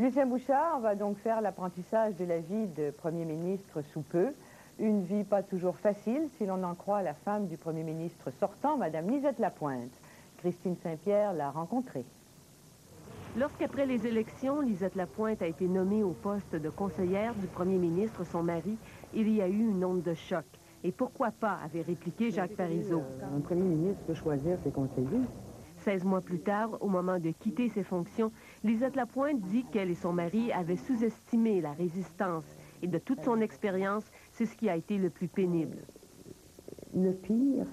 Lucien Bouchard va donc faire l'apprentissage de la vie de Premier ministre sous peu. Une vie pas toujours facile, si l'on en croit la femme du Premier ministre sortant, Mme Lisette Lapointe. Christine Saint-Pierre l'a rencontrée. Lorsqu'après les élections, Lisette Lapointe a été nommée au poste de conseillère du Premier ministre, son mari, il y a eu une onde de choc. Et pourquoi pas, avait répliqué Jacques Parizeau. Un Premier ministre peut choisir ses conseillers. 16 mois plus tard, au moment de quitter ses fonctions, Lisette Lapointe dit qu'elle et son mari avaient sous-estimé la résistance. Et de toute son expérience, c'est ce qui a été le plus pénible. Le pire,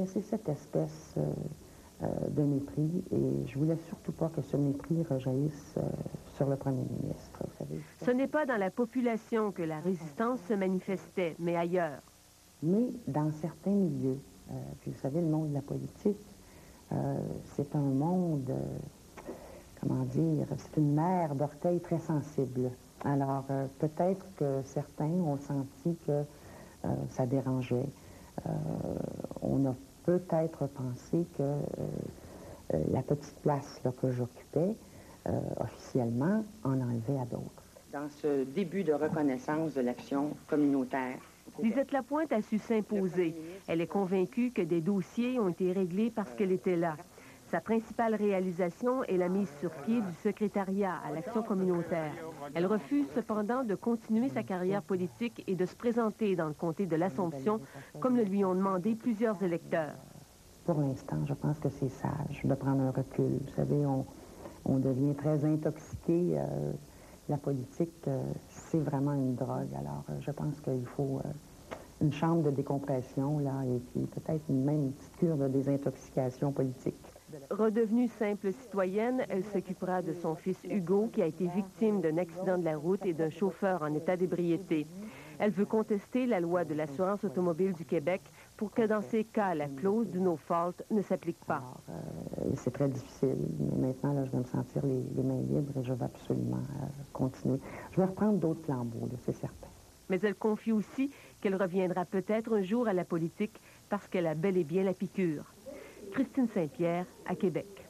c'est cette espèce de mépris. Et je voulais surtout pas que ce mépris rejaillisse sur le Premier ministre. Vous savez. Ce n'est pas dans la population que la résistance se manifestait, mais ailleurs. Mais dans certains milieux, puis vous savez, le monde de la politique, c'est un monde, comment dire, c'est une mer d'orteils très sensible. Alors, peut-être que certains ont senti que ça dérangeait. On a peut-être pensé que la petite place là, que j'occupais, officiellement, en enlevait à d'autres. Dans ce début de reconnaissance de l'action communautaire, Lisette Lapointe a su s'imposer. Elle est convaincue que des dossiers ont été réglés parce qu'elle était là. Sa principale réalisation est la mise sur pied du secrétariat à l'action communautaire. Elle refuse cependant de continuer sa carrière politique et de se présenter dans le comté de l'Assomption, comme le lui ont demandé plusieurs électeurs. Pour l'instant, je pense que c'est sage de prendre un recul. Vous savez, on devient très intoxiqué. La politique, c'est vraiment une drogue. Alors, je pense qu'il faut une chambre de décompression, là, et puis peut-être même une petite cure de désintoxication politique. Redevenue simple citoyenne, elle s'occupera de son fils Hugo, qui a été victime d'un accident de la route et d'un chauffeur en état d'ébriété. Elle veut contester la loi de l'assurance automobile du Québec pour que dans ces cas, la clause du no fault ne s'applique pas. C'est très difficile, mais maintenant, là, je vais me sentir les mains libres et je vais absolument continuer. Je vais reprendre d'autres flambeaux, c'est certain. Mais elle confie aussi qu'elle reviendra peut-être un jour à la politique parce qu'elle a bel et bien la piqûre. Christine Saint-Pierre, à Québec.